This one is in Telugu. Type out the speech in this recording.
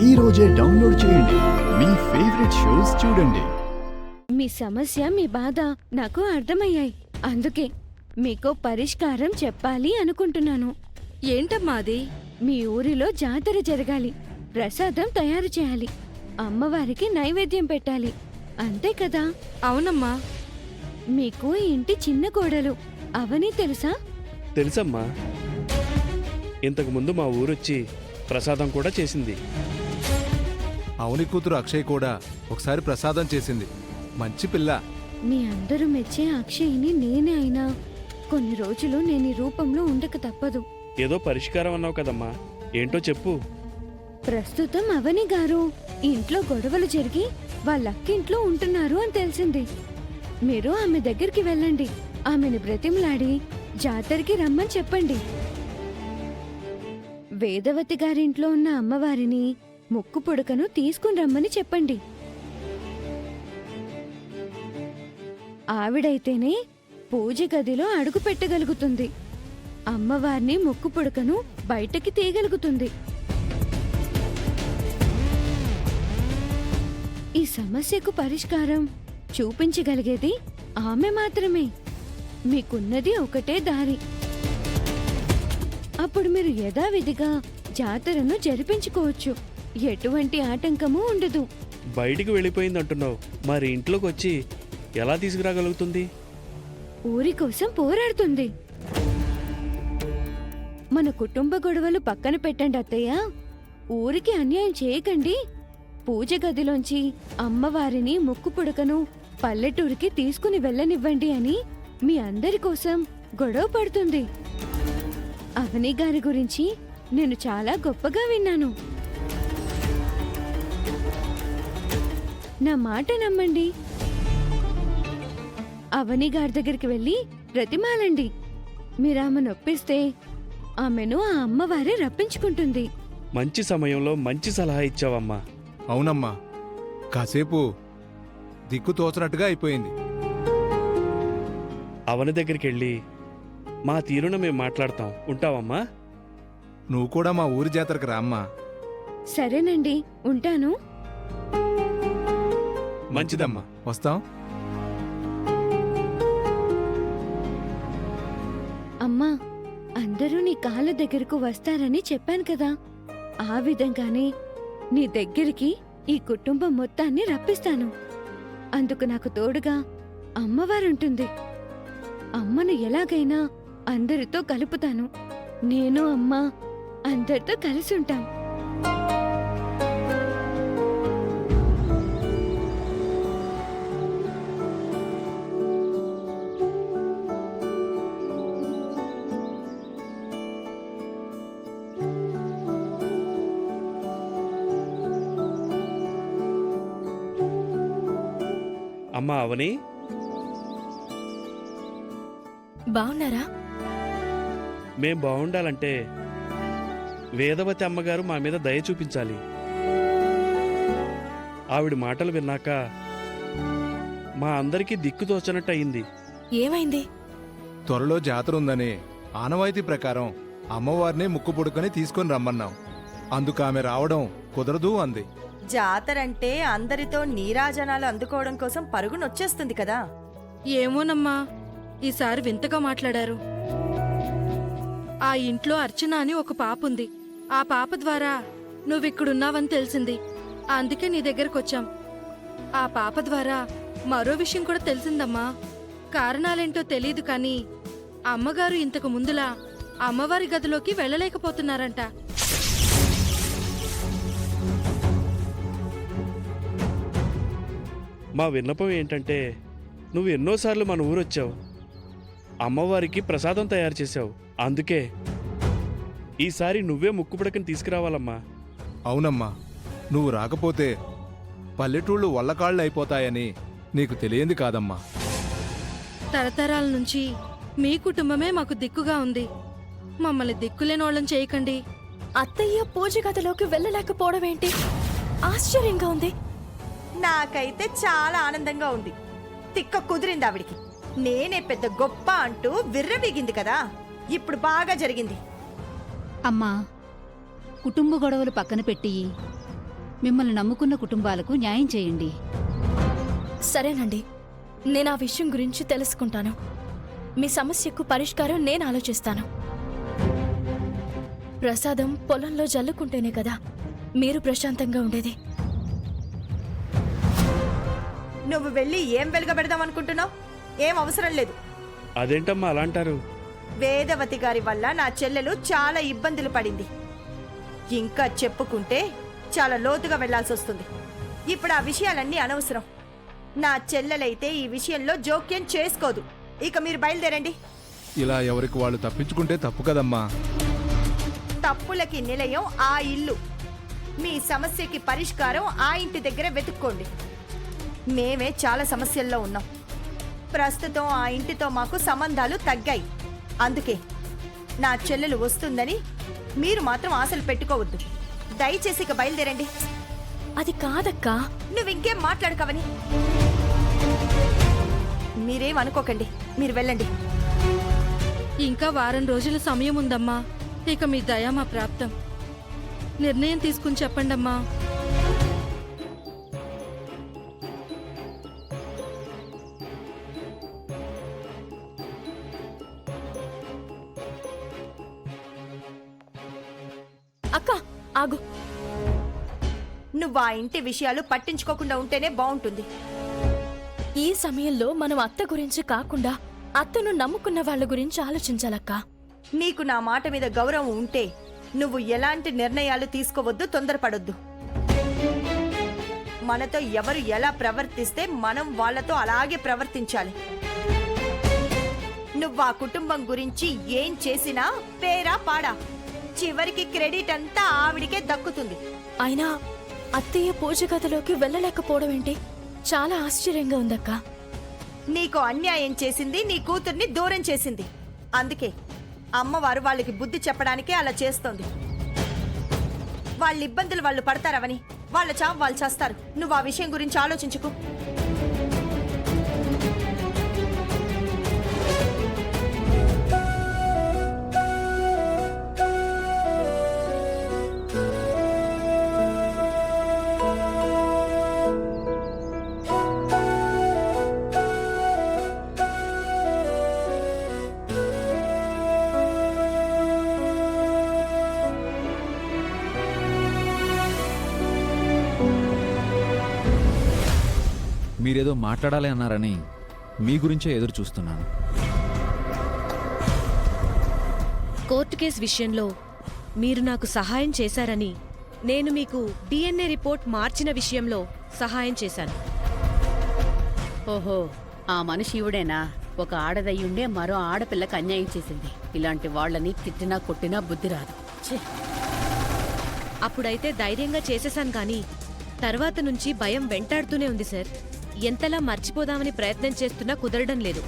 ఈ రోజే డౌన్లోడ్ చేయండి. మీ ఫేవరెట్ షోస్ చూడండి. మీ సమస్య, మీ బాధ నాకు అర్థమయ్యాయి. అందుకే మీకు పరిష్కారం చెప్పాలి అనుకుంటున్నాను. ఏంటమ్మా అది? మీ ఊరిలో జాతర జరగాలి, ప్రసాదం తయారు చేయాలి, అమ్మవారికి నైవేద్యం పెట్టాలి, అంతే కదా? అవునమ్మా. మీకు ఇంటి చిన్న కోడలు అవని తెలుసా? తెలుసమ్మా. ఇంతకు ముందు మా ఊరొచ్చి ప్రసాదం కూడా చేసింది. అవుని కూతురు అక్షయ్ కూడా ఒకసారి ప్రసాదం చేసింది. మంచి పిల్ల. మీ అందరూ మెచ్చే అక్షయ్ని నేనే అయినా కొన్ని రోజులు నేను ఈ రూపంలో ఉండక తప్పదు. ఏదో పరిష్కారం అన్నావు కదమ్మా, ఏంటో చెప్పు. ప్రస్తుతం అవని గారు ఇంట్లో గొడవలు జరిగి వాళ్ళక్కింట్లో ఉంటున్నారు అని తెలిసింది. మీరు ఆమె దగ్గరికి వెళ్ళండి, ఆమెను బ్రతిమలాడి జాతరకి రమ్మని చెప్పండి. వేదవతి గారింట్లో ఉన్న అమ్మవారిని ముక్కు పుడకను తీసుకుని రమ్మని చెప్పండి. ఆవిడైతేనే పూజ గదిలో అడుగు పెట్టగలుగుతుంది, అమ్మవారిని ముక్కు పుడకను బయటకి తీయగలుగుతుంది. ఈ సమస్యకు పరిష్కారం చూపించగలిగేది ఆమె మాత్రమే. మీకున్నది ఒకటే దారి. అప్పుడు మీరు యథావిధిగా జాతరను జరిపించుకోవచ్చు. ఎటువంటి ఆటంకము ఉండదు. బయటికి వెళ్ళిపోయిందంటున్నావు, మరి ఇంట్లోకి వచ్చి ఎలా తీసుకురాగలుగుతుంది? ఊరి కోసం పోరాడుతుంది. మన కుటుంబ గొడవలు పక్కన పెట్టండి అత్తయ్య. ఊరికి అన్యాయం చేయకండి. పూజ గదిలోంచి అమ్మవారిని ముక్కు పుడకను పల్లెటూరికి తీసుకుని వెళ్ళనివ్వండి అని మీ అందరి కోసం గొడవ పడుతుంది. అవని గారి గురించి నేను చాలా గొప్పగా విన్నాను. నా మాట నమ్మండి. అవని గారి దగ్గరికి వెళ్ళి ప్రతిమాలండి. మీరామె నొప్పిస్తే ఆమెను ఆ అమ్మవారే రప్పించుకుంటుంది. మంచి సమయంలో మంచి సలహా ఇచ్చావమ్మా. అవునమ్మా, కాసేపు దిక్కు తోచనట్టుగా అయిపోయింది. అవని దగ్గరికి వెళ్ళి మా తీరున మేము మాట్లాడతాం. ఉంటావమ్మా? నువ్వు కూడా మా ఊరి జాతరకు రామ్మా. సరేనండి, ఉంటాను. మంచిదమ్మా. వస్తాం. అమ్మా, అందరూ నీ కాళ్ళ దగ్గరకు వస్తారని చెప్పాను కదా, ఆ విధంగానే నీ దగ్గరికి ఈ కుటుంబం మొత్తాన్ని రప్పిస్తాను. అందుకు నాకు తోడుగా అమ్మవారుంటుంది. అమ్మను ఎలాగైనా అందరితో కలుపుతాను. నేను అమ్మ అందరితో కలిసి ఉంటాం. అమ్మా అవని, బావున్నారా? మేం బాగుండాలంటే వేదవతి అమ్మగారు మా మీద దయ చూపించాలి. ఆవిడ మాటలు విన్నాక మా అందరికీ దిక్కు తోచనట్టు అయింది. ఏమైంది? త్వరలో జాతర ఉందని ఆనవాయితీ ప్రకారం అమ్మవారిని ముక్కు పుడుకొని తీసుకొని రమ్మన్నాం. అందుకు ఆమె రావడం కుదరదు అంది. జాతరంటే అందరితో నీరాజనాలు అందుకోవడం కోసం పరుగునొచ్చేస్తుంది కదా. ఏమోనమ్మా, ఈసారి వింతగా మాట్లాడారు. ఆ ఇంట్లో అర్చన అని ఒక పాప ఉంది. ఆ పాప ద్వారా నువ్విక్కడున్నావని తెలిసింది. అందుకే నీ దగ్గరకొచ్చాం. ఆ పాప ద్వారా మరో విషయం కూడా తెలిసిందమ్మా. కారణాలేంటో తెలీదు కానీ అమ్మగారు ఇంతకు ముందులా అమ్మవారి గదిలోకి వెళ్ళలేకపోతున్నారంట. మా విన్నపం ఏంటంటే, నువ్వు ఎన్నోసార్లు మన ఊరొచ్చావు, అమ్మవారికి ప్రసాదం తయారు చేశావు. అందుకే ఈసారి నువ్వే ముక్కుపుడకని తీసుకురావాలమ్మా. అవునమ్మా, నువ్వు రాకపోతే పల్లెటూళ్ళు వల్లకాళ్ళు అయిపోతాయని నీకు తెలియంది కాదమ్మా. తరతరాల నుంచి మీ కుటుంబమే మాకు దిక్కుగా ఉంది. మమ్మల్ని దిక్కులేనోళ్ళం చేయకండి. అత్తయ్య పూజ గదిలోకి వెళ్ళలేకపోవడం ఏంటి? ఆశ్చర్యంగా ఉంది. నాకైతే చాలా ఆనందంగా ఉంది. తిక్క కుదిరింది ఆవిడికి. నేనే పెద్ద గొప్ప అంటూ విర్రవీగింది కదా, ఇప్పుడు బాగా జరిగింది. అమ్మా, కుటుంబ గొడవలు పక్కన పెట్టి మిమ్మల్ని నమ్ముకున్న కుటుంబాలకు న్యాయం చేయండి. సరేనండి, నేను ఆ విషయం గురించి తెలుసుకుంటాను. మీ సమస్యకు పరిష్కారం నేను ఆలోచిస్తాను. ప్రసాదం పొలంలో జల్లుకుంటేనే కదా మీరు ప్రశాంతంగా ఉండేది. నువ్వు వెళ్ళి ఏం వెలుగబెడదాం అనుకుంటున్నావు? ఏం అవసరం లేదు. అదేంటమ్మా అలా అంటారు? వేదవతి గారి వల్ల నా చెల్లెలు చాలా ఇబ్బందులు పడింది. ఇంకా చెప్పుకుంటే చాలా లోతుగా వెళ్లాల్సి వస్తుంది. ఇప్పుడు ఆ విషయాలన్నీ అనవసరం. నా చెల్లెలైతే ఈ విషయంలో జోక్యం చేసుకోదు. ఇక మీరు బయలుదేరండి. ఇలా ఎవరికి వాళ్ళు తప్పించుకుంటే తప్పు కదమ్మా. తప్పులకి నిలయం ఆ ఇల్లు. మీ సమస్యకి పరిష్కారం ఆ ఇంటి దగ్గర వెతుక్కోండి. మేమే చాలా సమస్యల్లో ఉన్నాం. ప్రస్తుతం ఆ ఇంటితో మాకు సంబంధాలు తగ్గాయి. అందుకే నా చెల్లెలు వస్తుందని మీరు మాత్రం ఆశలు పెట్టుకోవద్దు. దయచేసి ఇక బయలుదేరండి. అది కాదక్కా. నువ్వు ఇంకేం మాట్లాడుకవని. మీరేం అనుకోకండి, మీరు వెళ్ళండి. ఇంకా వారం రోజుల సమయం ఉందమ్మా. ఇక మీ దయ మా ప్రాప్తం. నిర్ణయం తీసుకుని చెప్పండమ్మా. అక్క ఆగు. నువ్వు ఆ ఇంటి విషయాలు పట్టించుకోకుండా ఉంటేనే బాగుంటుంది. ఈ సమయంలో మనం అత్త గురించి కాకుండా అత్తను నమ్ముకున్న వాళ్ళ గురించి ఆలోచించాలక్కా. నీకు నా మాట మీద గౌరవం ఉంటే నువ్వు ఎలాంటి నిర్ణయాలు తీసుకోవద్దు, తొందరపడొద్దు. మనతో ఎవరు ఎలా ప్రవర్తిస్తే మనం వాళ్ళతో అలాగే ప్రవర్తించాలి. నువ్వు ఆ కుటుంబం గురించి ఏం చేసినా పేరా పాడా చివరికి క్రెడిట్ అంతా ఆవిడికే దక్కుతుంది. అయినా అత్తయ్య పూజ గదిలోకి వెళ్ళలేకపోవడం ఏంటి? చాలా ఆశ్చర్యంగా ఉందక్కా. నీకు అన్యాయం చేసింది నీ కూతుర్ని దూరం చేసింది. అందుకే అమ్మవారు వాళ్ళకి బుద్ధి చెప్పడానికే అలా చేస్తోంది. వాళ్ళ ఇబ్బందులు వాళ్ళు పడతారవని, వాళ్ళ చావు వాళ్ళు చేస్తారు. నువ్వు ఆ విషయం గురించి ఆలోచించుకు. మీరేదో మాట్లాడాలి అన్నారని మీ గురించే ఎదురు చూస్తున్నాను. కోర్టు కేసు విషయంలో మీరు నాకు సహాయం చేశారని నేను మీకు DNA రిపోర్ట్ మార్చిన విషయంలో సహాయం చేశాను. ఓహో, ఆ మనిషి ఈవిడేనా? ఒక ఆడదయ్యుండే మరో ఆడపిల్లకి అన్యాయం చేసింది. ఇలాంటి వాళ్ళని తిట్టినా కొట్టినా బుద్ధి రాదు. ఛే! అప్పుడైతే ధైర్యంగా చేసేశాను కానీ తర్వాత నుంచి భయం వెంటాడుతూనే ఉంది సార్. ఎంతలా మర్చిపోదామని ప్రయత్నం చేస్తున్నా కుదరడం లేదు.